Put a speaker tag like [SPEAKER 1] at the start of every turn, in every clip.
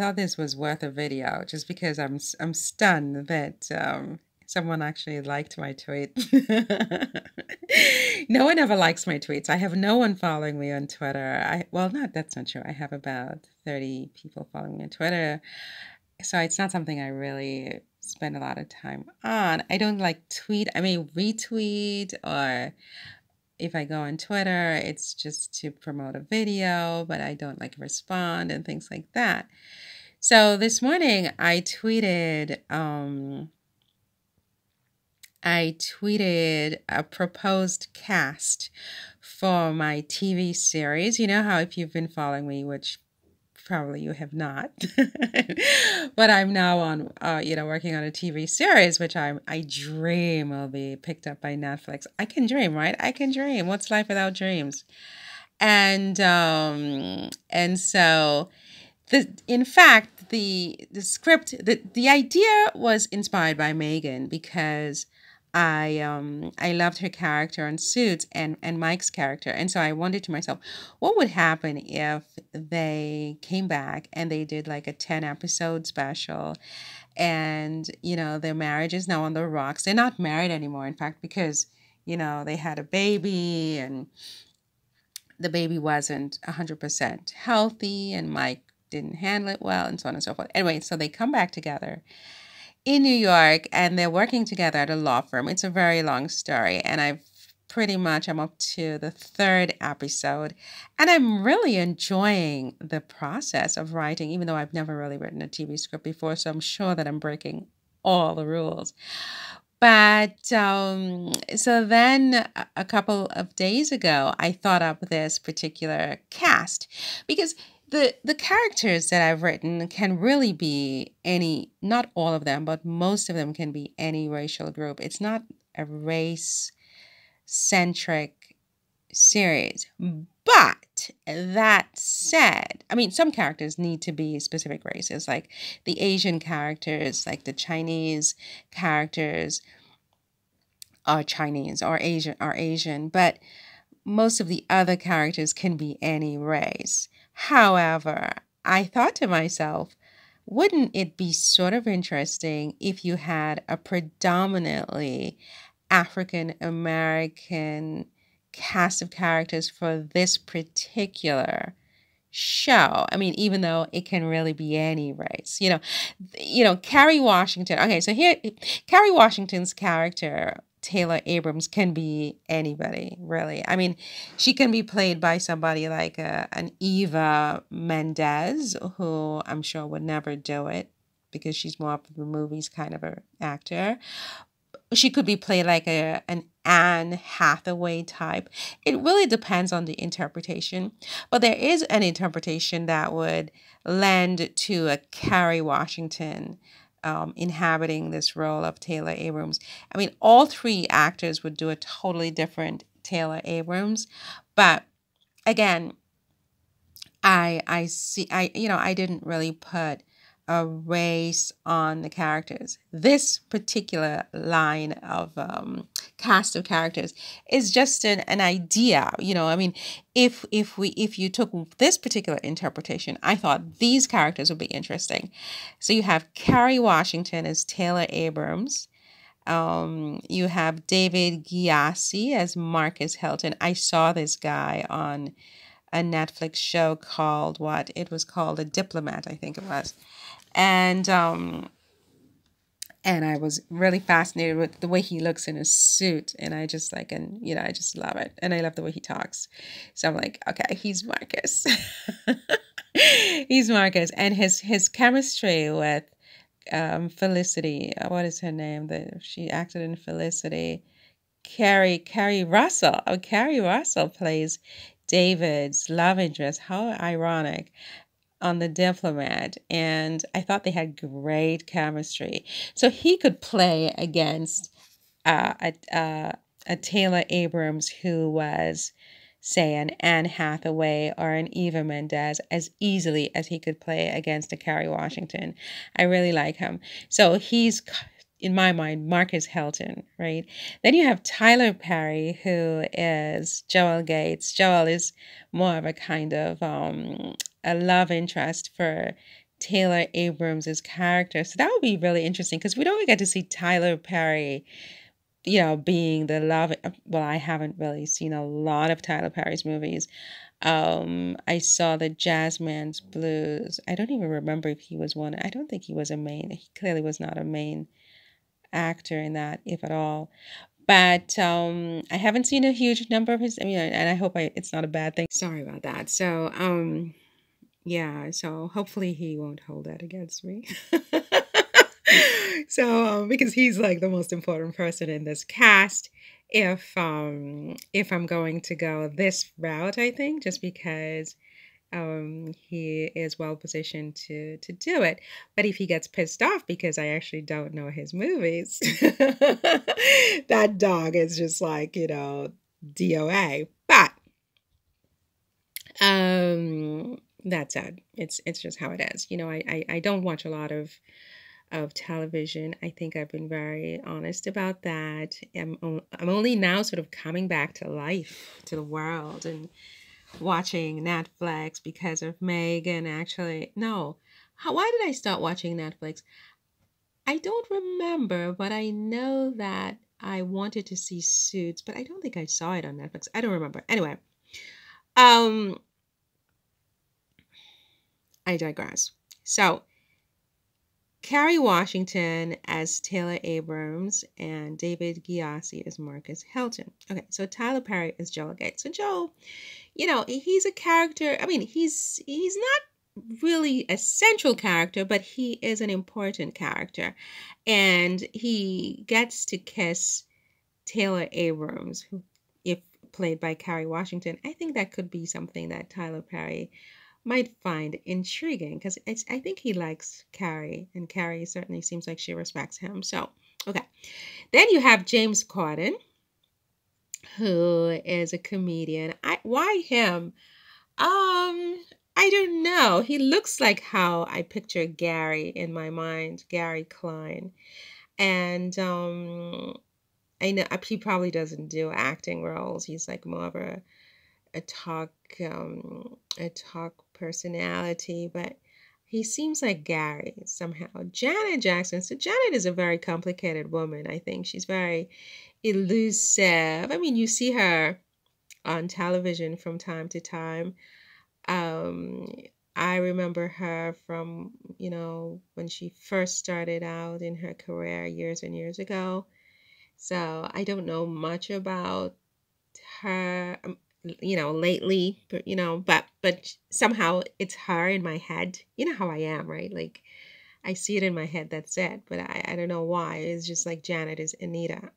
[SPEAKER 1] thought this was worth a video just because I'm stunned that someone actually liked my tweet. No one ever likes my tweets. I have no one following me on Twitter. That's not true. I have about 30 people following me on Twitter. So it's not something I really spend a lot of time on. I don't like tweet. I may retweet, or if I go on Twitter, it's just to promote a video, but I don't like respond and things like that. So this morning I tweeted a proposed cast for my TV series. You know how, if you've been following me, which probably you have not, but I'm now on, working on a TV series, which I dream will be picked up by Netflix. I can dream, right? I can dream. What's life without dreams? And so in fact, the script, the idea was inspired by Megan, because I loved her character on Suits and Mike's character. And so I wondered to myself, what would happen if they came back and they did like a 10-episode special, and, their marriage is now on the rocks. They're not married anymore, in fact, because, they had a baby, and the baby wasn't 100% healthy, and Mike didn't handle it well, and so on and so forth. Anyway, so they come back together in New York, and they're working together at a law firm. It's a very long story, and I'm up to the third episode, and I'm really enjoying the process of writing, even though I've never really written a TV script before, so I'm sure that I'm breaking all the rules. But so then a couple of days ago, I thought up this particular cast, because the characters that I've written can really be any, not all of them, but most of them can be any racial group. It's not a race-centric series. But that said, I mean, some characters need to be specific races, like the Asian characters, like the Chinese characters are Chinese, or Asian, but most of the other characters can be any race. However, I thought to myself, wouldn't it be sort of interesting if you had a predominantly African American cast of characters for this particular show? I mean, even though it can really be any race, Kerry Washington. Okay, so here, Kerry Washington's character, Taylor Abrams, can be anybody, really. I mean, she can be played by somebody like an Eva Mendes, who I'm sure would never do it because she's more of the movies kind of an actor. She could be played like an Anne Hathaway type. It really depends on the interpretation. But there is an interpretation that would lend to a Kerry Washington inhabiting this role of Taylor Abrams. I mean, all three actors would do a totally different Taylor Abrams. But again, I didn't really put a race on the characters. This particular line of cast of characters is just an idea. I mean, if you took this particular interpretation, I thought these characters would be interesting. So you have Kerry Washington as Taylor Abrams. You have David Gyasi as Marcus Helton. I saw this guy on a Netflix show called It was called A Diplomat, I think it was. And I was really fascinated with the way he looks in his suit, and I just I just love it, and I love the way he talks. So I'm like, okay, he's Marcus. He's Marcus, and his chemistry with Felicity. What is her name? She acted in Felicity. Carrie Russell. Oh, Carrie Russell plays David's love interest. How ironic. On The Diplomat, and I thought they had great chemistry. So he could play against a Taylor Abrams who was, say, an Anne Hathaway or an Eva Mendes as easily as he could play against a Kerry Washington. I really like him. So he's, in my mind, Marcus Helton, right? Then you have Tyler Perry, who is Joel Gates. Joel is more of a kind of a love interest for Taylor Abrams's character. So that would be really interesting because we don't get to see Tyler Perry, being the love. Well, I haven't really seen a lot of Tyler Perry's movies. I saw the Jazzman's Blues. I don't even remember if he was one. I don't think he was a main. He clearly was not a main actor in that, if at all. But I haven't seen a huge number of his. I mean, and I hope it's not a bad thing. Sorry about that. So yeah. So hopefully he won't hold that against me. So because he's like the most important person in this cast, if I'm going to go this route, I think just because he is well positioned to do it. But if he gets pissed off because I actually don't know his movies, that dog is just like, DOA. But that's it. It's just how it is. I don't watch a lot of television. I think I've been very honest about that. I'm only now sort of coming back to life, to the world, and watching Netflix because of Megan. Actually, no. Why did I start watching Netflix? I don't remember, but I know that I wanted to see Suits, but I don't think I saw it on Netflix. I don't remember. Anyway, um, I digress. So, Kerry Washington as Taylor Abrams and David Gyasi as Marcus Hilton. Okay, so Tyler Perry as Joel Gates. So Joel, he's a character. I mean, he's not really a central character, but he is an important character. And he gets to kiss Taylor Abrams, who, if played by Kerry Washington, I think that could be something that Tyler Perry might find intriguing because I think he likes Carrie, and Carrie certainly seems like she respects him. So, okay. Then you have James Corden, who is a comedian. Why him? I don't know. He looks like how I picture Gary in my mind, Gary Klein. And I know he probably doesn't do acting roles. He's like more of a talk a talk personality, but he seems like Gary somehow. Janet Jackson. So Janet is a very complicated woman. I think she's very elusive. I mean, you see her on television from time to time. Um, I remember her from, when she first started out in her career years and years ago. So I don't know much about her, lately, but but somehow it's her in my head. You know how I am, right? Like I see it in my head, that's it. But I don't know why. It's just like Janet is Anita.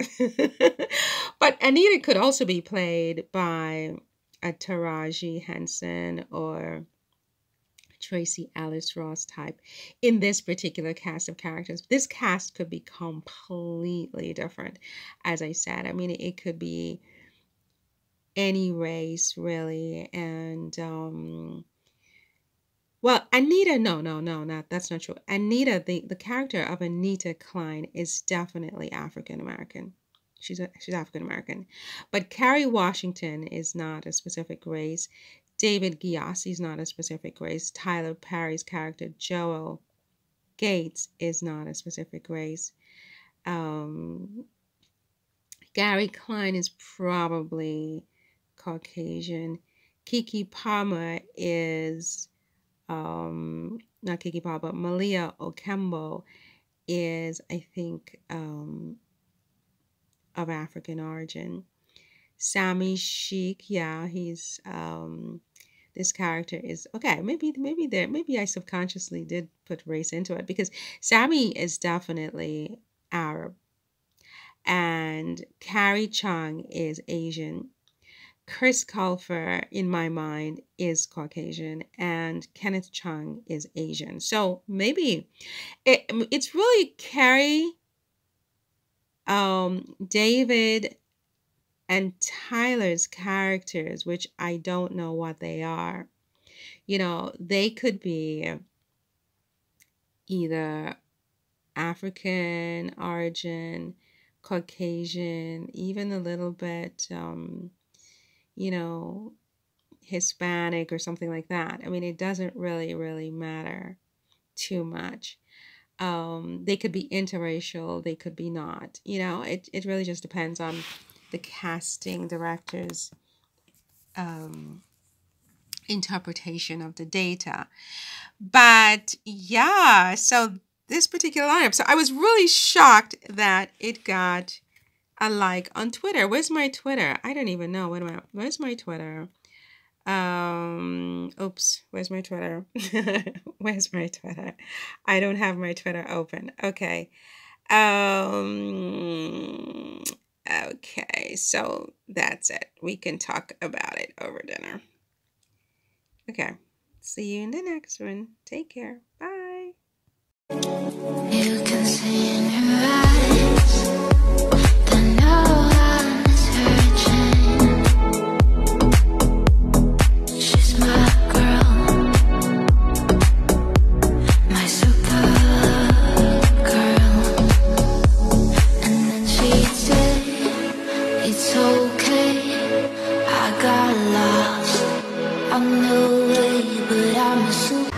[SPEAKER 1] But Anita could also be played by a Taraji Henson or Tracy Ellis Ross type in this particular cast of characters. This cast could be completely different, as I said. I mean, it could be any race really. And well, Anita, no, that's not true. Anita, the character of Anita Klein is definitely African American. She's African American. But Kerry Washington is not a specific race. David Gyasi is not a specific race. Tyler Perry's character Joel Gates is not a specific race. Gary Klein is probably Caucasian. Kiki Palmer is not Kiki Palmer, but Malia Okembo is, I think, of African origin. Sami Sheik, yeah, he's this character is okay. Maybe I subconsciously did put race into it because Sami is definitely Arab, and Carrie Chung is Asian. Chris Colfer, in my mind, is Caucasian, and Kenneth Chung is Asian. So maybe it's really Carrie, David, and Tyler's characters, which I don't know what they are. They could be either African origin, Caucasian, even a little bit, Hispanic or something like that. I mean, it doesn't really, really matter. too much. They could be interracial, they could be not. It really just depends on the casting director's interpretation of the data. But yeah, so this particular lineup. So I was really shocked that it got a like on Twitter. Where's my Twitter? I don't even know. Where's my Twitter? Oops, where's my Twitter? Where's my Twitter? I don't have my Twitter open. Okay. Okay, so that's it. We can talk about it over dinner. Okay. See you in the next one. Take care. Bye. You can see in your eyes that no one is hurting. She's my girl, my super girl. And then she'd say, it's okay, I got lost. I'm no way, but I'm a super